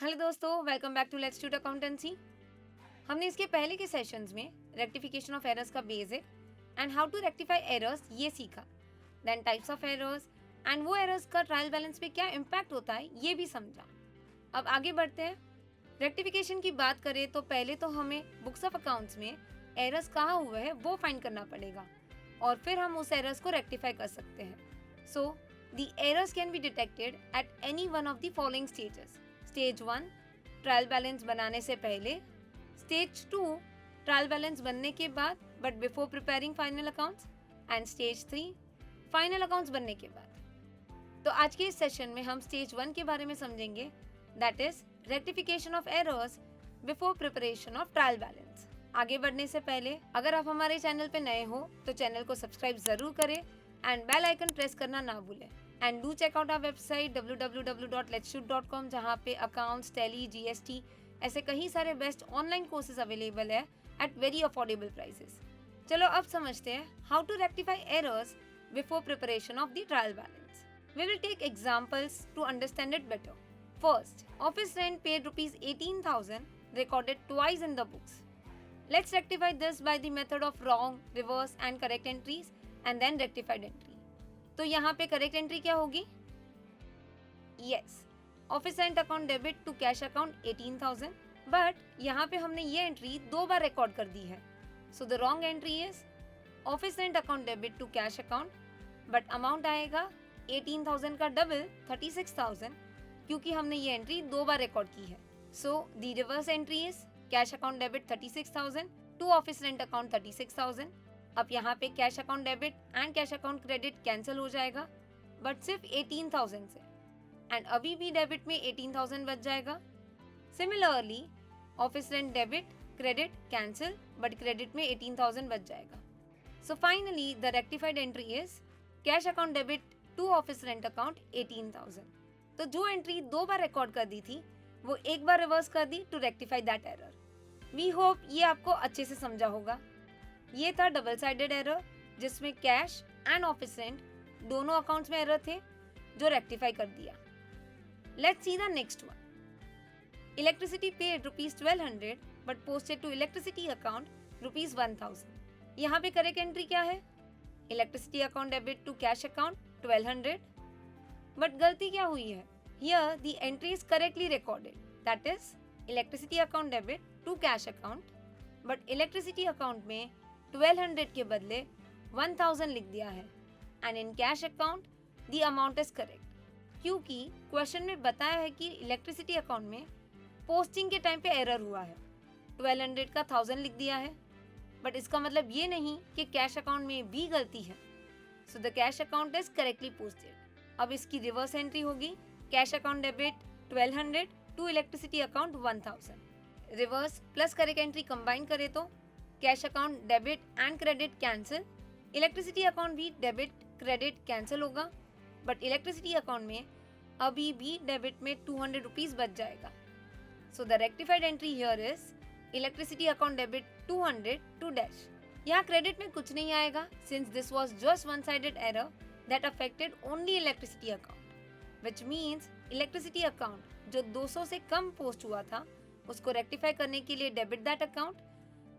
Hello दोस्तों, welcome back to let's tute accountancy. हमने इसके पहले के सेशंस में रेक्टिफिकेशन ऑफ एरर्स का basic and how to rectify errors ये सीखा। Then types of errors and वो एरर्स का ट्रायल बैलेंस पे क्या इम्पैक्ट होता है ये भी समझा। अब आगे बढ़ते हैं। रेक्टिफिकेशन की बात करें तो पहले तो हमें बुक्स ऑफ अकाउंट्स में एरर्स कहाँ हुए हैं वो फाइंड करना पड़ेगा और फिर हम उस एरर्स को रेक्टिफाई कर सकते हैं। So the errors can be detected at any one of the following stages. Stage 1 trial balance बनाने से पहले, स्टेज 2 ट्रायल बैलेंस बनने के बाद but before preparing final accounts, and stage 3 final accounts बनने के बाद। तो आज के इस सेशन में हम स्टेज 1 के बारे में समझेंगे, that is rectification of errors before preparation of trial balance. आगे बढ़ने से पहले अगर आप हमारे चैनल पे नए हो तो चैनल को सब्सक्राइब जरूर करें एंड बेल आइकन प्रेस करना ना भूलें। And do check out our website www.letsshoot.com जहाँ पे अकाउंट्स, टैली, जीएसटी ऐसे कई सारे बेस्ट ऑनलाइन कोर्सेज अवेलेबल है एट वेरी अफोर्डेबल प्राइसेस। चलो अब समझते हैं how to rectify errors before preparation of the trial balance. We will take examples to understand it better. First, office rent paid ₹18,000 recorded twice in the books. Let's rectify this by the method of wrong, reverse and correct entries and then rectified entry. तो यहाँ पे correct entry क्या होगी? Yes, office rent account debit to cash account 18,000, but यहाँ पे हमने ये entry 2 बार record कर दी है। So the wrong entry is office rent account debit to cash account, but amount आएगा 18,000 का डबल 36,000 क्योंकि हमने ये एंट्री 2 बार रिकॉर्ड की है। So the reverse entry is cash account debit 36,000 to office rent account 36,000। अब यहाँ पे cash account debit and cash account credit cancel हो जाएगा बट सिर्फ 18,000 से, एंड अभी भी डेबिट में 18,000 बच जाएगा। Similarly office rent debit credit cancel but credit में 18,000 बच जाएगा। So finally the rectified entry is cash account debit to office rent account 18,000। तो जो एंट्री 2 बार रिकॉर्ड कर दी थी वो एक बार रिवर्स कर दी to rectify that error. We hope ये आपको अच्छे से समझा होगा। ये था डबल साइडेड एरर जिसमें कैश एंड ऑफिस रेंट दोनों अकाउंट्स में एरर थे जो रेक्टिफाई कर दिया। Let's see the next one. Electricity paid ₹1,200 but posted to electricity account ₹1,000। यहाँ पे करेक्ट एंट्री क्या है? Electricity account debit to cash account 1,200, but गलती क्या हुई है? Here the entry is correctly recorded, that is electricity account debit to cash account, but electricity account में 1,200 के बदले 1,000 लिख दिया है and in cash account the amount is correct, क्योंकि क्वेश्चन में बताया है कि इलेक्ट्रिसिटी अकाउंट में पोस्टिंग के टाइम पे एरर हुआ है, 1,200 का 1,000 लिख दिया है, बट इसका मतलब ये नहीं कि कैश अकाउंट में भी गलती है। So the cash account is correctly posted. अब इसकी रिवर्स एंट्री होगी cash account debit 1,200 to electricity account 1,000। Reverse plus correct entry combine करें तो cash account debit and credit cancel, electricity account भी डेबिट क्रेडिट कैंसिल होगा, but electricity account में अभी भी डेबिट में ₹200 बच जाएगा। So the rectified entry here is electricity account debit 200 to dash. यहाँ क्रेडिट में कुछ नहीं आएगा since this was just one sided error that affected only electricity account, which means electricity account जो 200 से कम पोस्ट हुआ था उसको रेक्टिफाई करने के लिए debit that account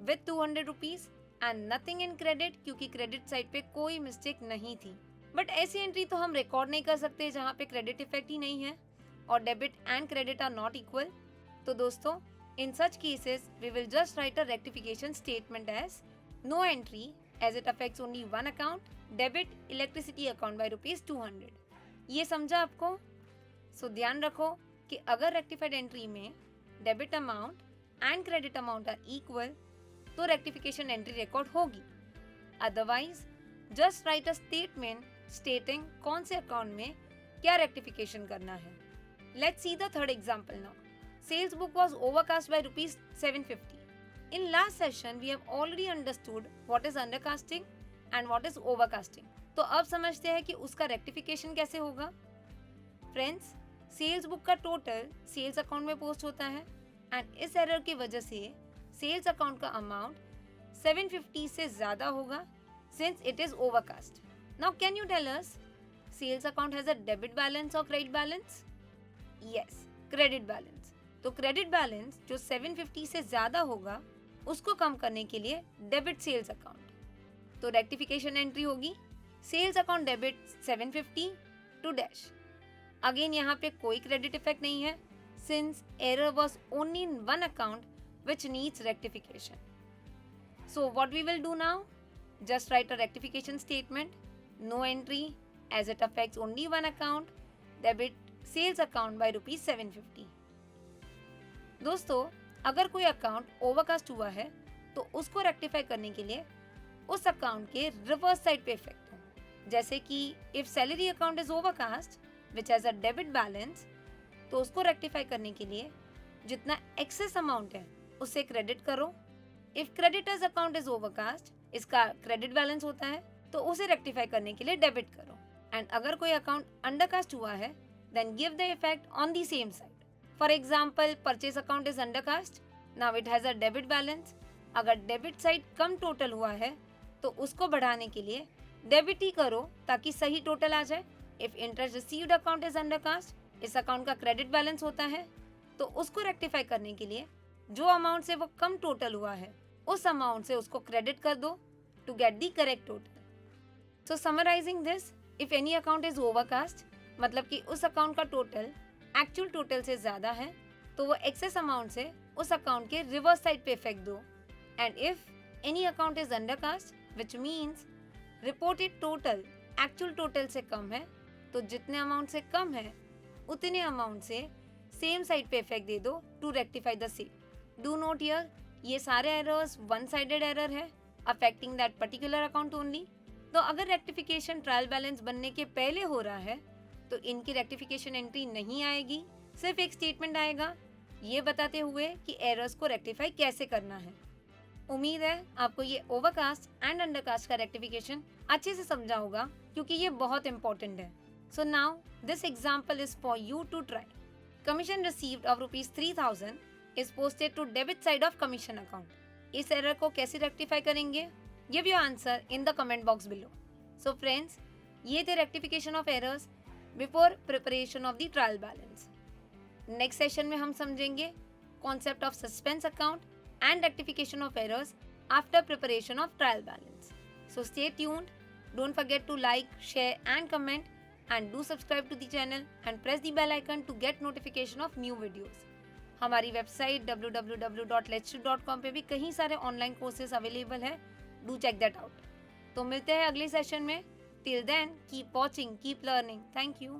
with ₹200 and nothing in credit क्योंकि क्रेडिट साइड पे कोई मिस्टेक नहीं थी। बट ऐसी एंट्री तो हम रिकॉर्ड नहीं कर सकते जहाँ पे क्रेडिट इफेक्ट ही नहीं है और debit and credit are not equal. तो दोस्तों in such cases we will just write a rectification statement as no entry as it affects only one account, debit electricity account by ₹200। ये समझा आपको? So ध्यान रखो कि अगर रेक्टिफाइड एंट्री में debit amount and credit amount are equal तो rectification entry record होगी, otherwise just write a statement stating कौन से अकाउंट में क्या रेक्टिफिकेशन करना है। Let's see the third example now. Sales book was overcast by ₹750। In last session we have already understood what is undercasting and what is overcasting. तो अब समझते हैं कि उसका रेक्टिफिकेशन कैसे होगा। फ्रेंड्स, सेल्स बुक का टोटल सेल्स अकाउंट में पोस्ट होता है एंड इस एरर की वजह से सेल्स अकाउंट का अमाउंट 750 से ज्यादा होगा since it is overcast. Now can you tell us sales account has a debit balance और credit balance? Yes, credit balance. तो क्रेडिट बैलेंस जो 750 से ज़्यादा होगा उसको कम करने के लिए डेबिट सेल्स अकाउंट। तो रेक्टिफिकेशन एंट्री होगी sales account debit 750 to dash. Again यहाँ पे कोई क्रेडिट इफेक्ट नहीं है since error was only in one account which needs rectification. So what we will do now, just write a rectification statement, no entry as it affects only one account, debit sales account by ₹750। दोस्तों, अगर कोई account overcast हुआ है तो उसको rectify करने के लिए उस अकाउंट के रिवर्स साइड पे इफेक्ट हो। जैसे कि if salary account is overcast which has a debit balance, तो उसको रेक्टिफाई करने के लिए जितना एक्सेस अमाउंट है उसे क्रेडिट करो। If creditors account is overcast, इसका क्रेडिट बैलेंस होता है, तो उसे रेक्टिफाई करने के लिए डेबिट करो। एंड अगर कोई अकाउंट अंडरकास्ट हुआ है then give the effect on the same side. For example, purchase account is undercast, now it has a debit balance. अगर डेबिट साइड कम टोटल हुआ है तो उसको बढ़ाने के लिए डेबिट ही करो ताकि सही टोटल आ जाए। If interest received account is undercast, इस अकाउंट का क्रेडिट बैलेंस होता है, तो उसको रेक्टिफाई करने के लिए जो अमाउंट से वो कम टोटल हुआ है उस अमाउंट से उसको क्रेडिट कर दो to get the correct total. So summarising this, if any account is overcast मतलब कि उस अकाउंट का टोटल एक्चुअल टोटल से ज़्यादा है, तो वो एक्सेस अमाउंट से उस अकाउंट के रिवर्स साइड पे इफेक्ट दो। And if any account is undercast which means reported total actual total से कम है, तो जितने अमाउंट से कम है उतने अमाउंट से सेम साइड पे इफेक्ट दे दो to rectify the same. Do note here, ये सारे एरर्स वन साइडेड एरर है affecting that particular account only. तो अगर रेक्टिफिकेशन ट्रायल बैलेंस बनने के पहले हो रहा है तो इनकी रेक्टिफिकेशन एंट्री नहीं आएगी, सिर्फ एक स्टेटमेंट आएगा ये बताते हुए कि एरर्स को रेक्टिफाई कैसे करना है। उम्मीद है आपको ये ओवरकास्ट एंड अंडरकास्ट का रेक्टिफिकेशन अच्छे से समझा होगा क्योंकि ये बहुत इंपॉर्टेंट है। So now this example is for you to try. Commission received of ₹3000 is posted to debit side of commission account. इस एरर को कैसे रेक्टिफाई करेंगे? Give your answer in the comment box below. So friends, ये थे rectification of errors before preparation of the trial balance. Next session में हम समझेंगे concept of suspense account and rectification of errors after preparation of trial balance. So stay tuned. Don't forget to like, share and comment and do subscribe to the channel and press the bell icon to get notification of new videos. हमारी website www.letstu.com पे भी कई सारे online courses available है, do check that out. तो मिलते हैं अगले सेशन में। Till then keep watching, keep learning. Thank you.